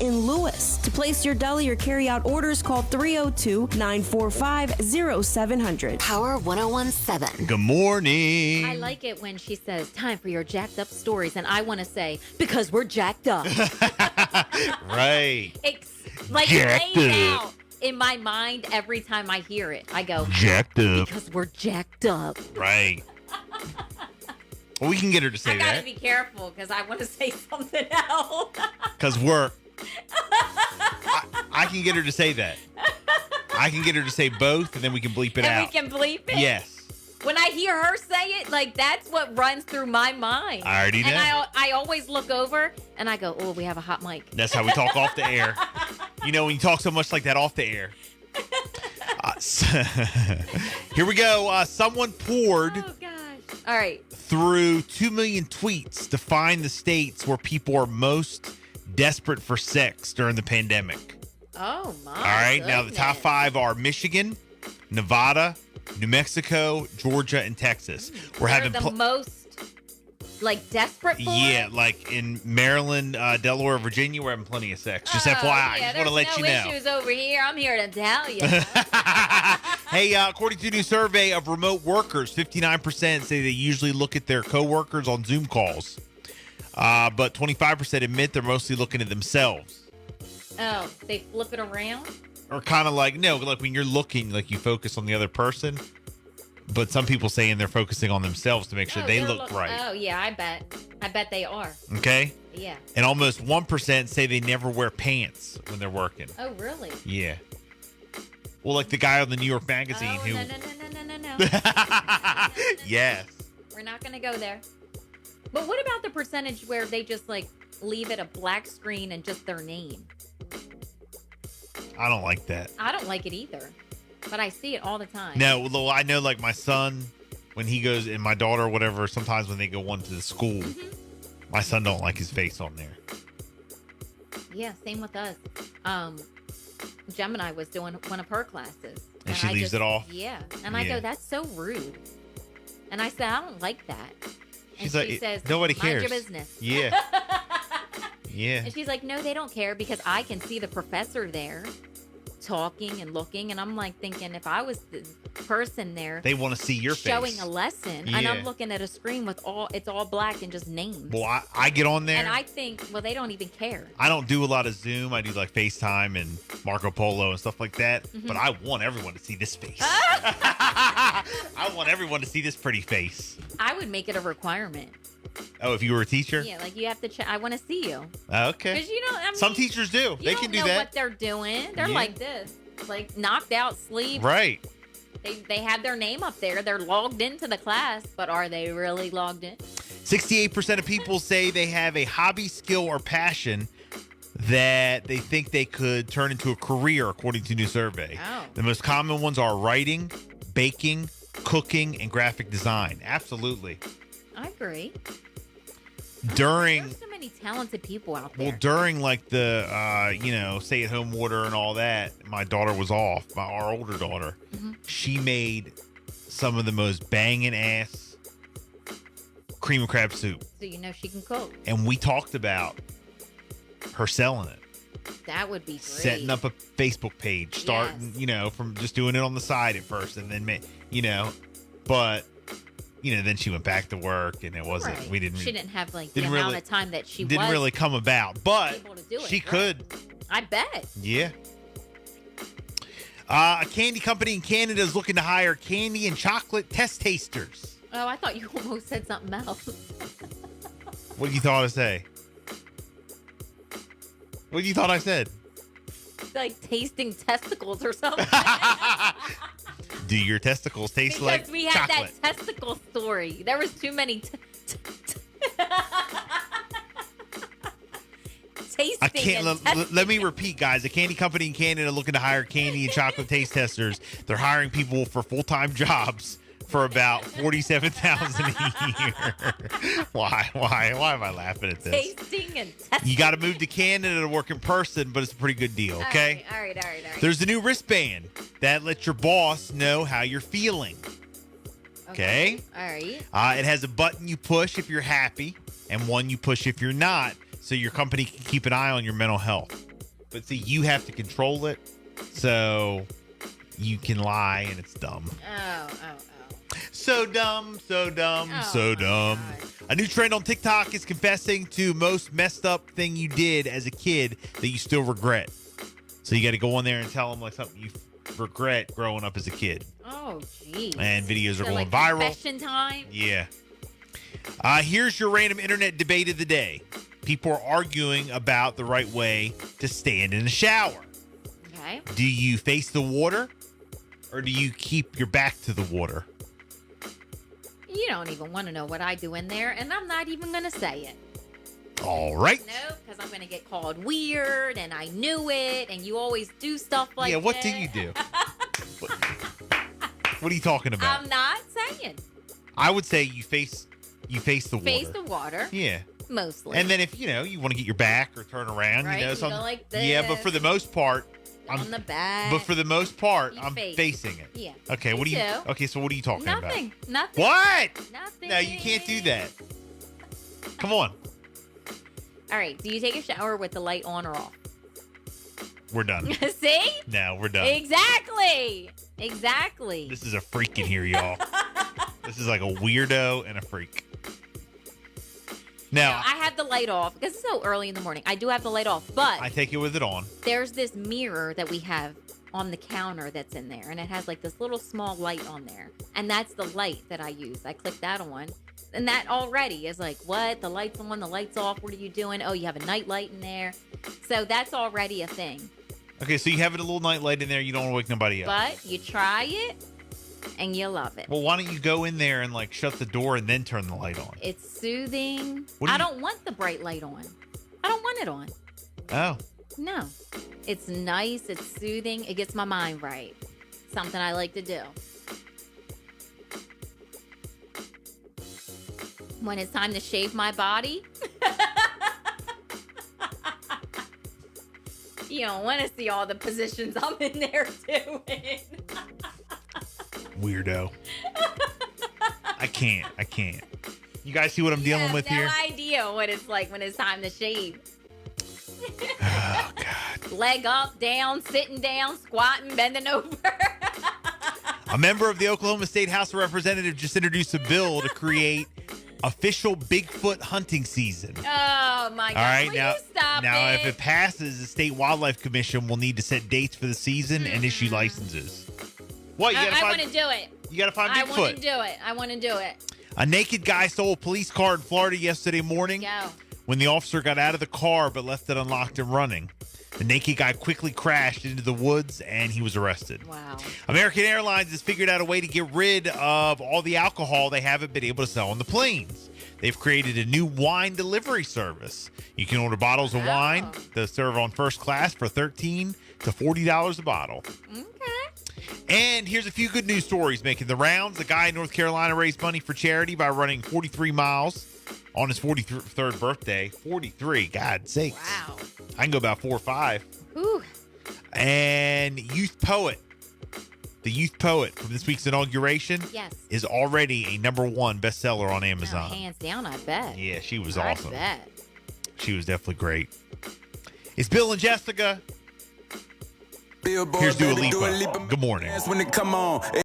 in Lewis. To place your deli or carry-out orders, call 302-945-0700. Power 101.7. Good morning. I like it when she says, time for your jacked up stories. And I want to say, because we're jacked up. Right. It's like Jacked laid up. out in my mind every time I hear it. I go, Jacked up. because we're jacked up. Right. Well, we can get her to say I gotta that. be careful because I want to say something else. Because I can get her to say that. I can get her to say both, and then we can bleep it and out. we can bleep it. Yes. When I hear her say it, like that's what runs through my mind. I already know. And I always look over and I go, oh, we have a hot mic. That's how we talk off the air. You know, when you talk so much like that off the air. Here we go. Someone poured Oh, gosh. All right. through 2 million tweets to find the states where people are most desperate for sex during the pandemic. Oh, my. All right. Now, the top 5 are Michigan, Nevada, New Mexico, Georgia, and Texas. We're having the most, like, desperate for yeah, it? like in Maryland, Delaware, Virginia, we're having plenty of sex. Just Oh, FYI, yeah, just want to let there's you no know. issues over here. I'm here to tell you. Hey, according to a new survey of remote workers, 59% say they usually look at their coworkers on Zoom calls, but 25% admit they're mostly looking at themselves. Oh, they flip it around? Or kind of like, no, like when you're looking, like you focus on the other person. But some people saying they're focusing on themselves to make sure they they're look right. Oh, yeah, I bet. I bet they are. Okay? Yeah. And almost 1% say they never wear pants when they're working. Oh, really? Yeah. Well, like the guy on the New York Magazine Oh, who. no. Yes. We're not going to go there. But what about the percentage where they just, like, leave it a black screen and just their name? I don't like that. I don't like it either. But I see it all the time. No, well, I know like my son, when he goes, and my daughter or whatever, sometimes when they go one to the school, my son don't like his face on there. Yeah, same with us. Gemini was doing one of her classes. And she leaves it off? Yeah. And I Yeah. go, that's so rude. And I said, I don't like that. She's and like, she says, nobody mind cares. your business. Yeah. Yeah. And she's like, no, they don't care because I can see the professor there talking and looking. And I'm like thinking, if I was the person there They want to see your showing face. a lesson and Yeah. I'm looking at a screen with it's all black and just names. Well, I get on there. And I think, well, they don't even care. I don't do a lot of Zoom. I do like FaceTime and Marco Polo and stuff like that. Mm-hmm. But I want everyone to see this face. I want everyone to see this pretty face. I would make it a requirement. Oh, if you were a teacher? Yeah, like you have to check. I want to see you. Okay. Because you know, I mean, Some teachers do. you They don't can do know that. what they're doing. They're Yeah. like this, like knocked out sleep. Right. They have their name up there. They're logged into the class, but are they really logged in? 68% of people say they have a hobby, skill, or passion that they think they could turn into a career, according to a new survey. Oh. The most common ones are writing, baking, cooking, and graphic design. Absolutely. I agree. During There's so many talented people out there. well, during like the stay-at-home order and all that, my daughter was off. Our older daughter, she made some of the most banging ass cream and crab soup, so you know she can cook. and we talked about her selling it. That would be great. Setting up a Facebook page, starting, Yes. From just doing it on the side at first, and then, but, then she went back to work, and it wasn't, Right. we didn't, She didn't have like the didn't amount really- of time that she didn't was really come about, but able to do it. she right? could, I bet. yeah. A candy company in Canada is looking to hire candy and chocolate test tasters. Oh, I thought you almost said something else. What you thought I say? What you thought I said? Like tasting testicles or something. Do your testicles taste Because like we had chocolate? that testicle story. There was too many tasting. I can't. and Let me testing. repeat, guys. A candy company in Canada looking to hire candy and chocolate taste testers. They're hiring people for full-time jobs for about $47,000 a year. Why am I laughing at this? Tasting and testing. You got to move to Canada to work in person, but it's a pretty good deal. Okay. All right. There's a new wristband that lets your boss know how you're feeling. Okay. All right. It has a button you push if you're happy and one you push if you're not, so your company can keep an eye on your mental health. But see, you have to control it, so you can lie, and it's dumb. Oh. So dumb, so dumb, Oh, so my dumb. God. A new trend on TikTok is confessing to most messed up thing you did as a kid that you still regret. So you got to go on there and tell them like something you regret growing up as a kid. Oh, geez. And videos are So, going like, viral. Confession time. Yeah. Here's your random internet debate of the day. People are arguing about the right way to stand in the shower. Okay. Do you face the water or do you keep your back to the water? You don't even want to know what I do in there, and I'm not even going to say it. All right. No, because I'm going to get called weird, and I knew it, and you always do stuff like that. Yeah, what do you do? What are you talking about? I'm not saying. I would say you face the water. Face the water, Yeah. mostly. And then if, you want to get your back or turn around, Right, you go something. like Yeah, but for the most part, on the back. But for the most part, You I'm face. facing it. Yeah. Okay, Me what do you too. Okay, so what are you talking about? Nothing. What? Nothing. No, you can't do that. Come on. All right. Do you take a shower with the light on or off? We're done. See? No, we're done. Exactly. This is a freak in here, y'all. This is like a weirdo and a freak. Now, I have the light off because it's so early in the morning. I do have the light off, but I take it with it on. there's this mirror that we have on the counter that's in there, and it has like this little small light on there, and that's the light that I use. I click that on, and that already is like, what? The light's on, the light's off. What are you doing? Oh, you have a night light in there, so that's already a thing. Okay, so you have a little night light in there. You don't want to wake nobody up. But you try it, and you love it. Well, why don't you go in there and like shut the door and then turn the light on? It's soothing. What do I you- don't want the bright light on. I don't want it on. Oh. No. It's nice. It's soothing. It gets my mind right. Something I like to do. When it's time to shave my body, you don't want to see all the positions I'm in there doing. Weirdo. I can't. You guys see what I'm dealing with no here? idea what it's like when it's time to shave. Oh, God. Leg up, down, sitting down, squatting, bending over. A member of the Oklahoma State House of Representatives just introduced a bill to create official Bigfoot hunting season. Oh my God! All right, Will now, you stop now it? if it passes, the State Wildlife Commission will need to set dates for the season and issue licenses. What you gotta I find? want to do it. You gotta find I want to Bigfoot. do it. I want to do it. A naked guy stole a police car in Florida yesterday morning. Go. When the officer got out of the car but left it unlocked and running, the naked guy quickly crashed into the woods and he was arrested. Wow. American Airlines has figured out a way to get rid of all the alcohol they haven't been able to sell on the planes. They've created a new wine delivery service. You can order bottles of wine to serve on first class for $13 to $40 a bottle. Okay. And here's a few good news stories making the rounds. The guy in North Carolina raised money for charity by running 43 miles on his 43rd birthday. 43, God sakes. Wow. I can go about 4 or 5. Whew. And Youth Poet, the Youth Poet from this week's inauguration, Yes. is already a #1 bestseller on No, Amazon. hands down, I bet. Yeah, she was I awesome. bet. She was definitely great. It's Bill and Jessica. Billboard, Here's Dua baby, Lipa. Good morning. When it come on.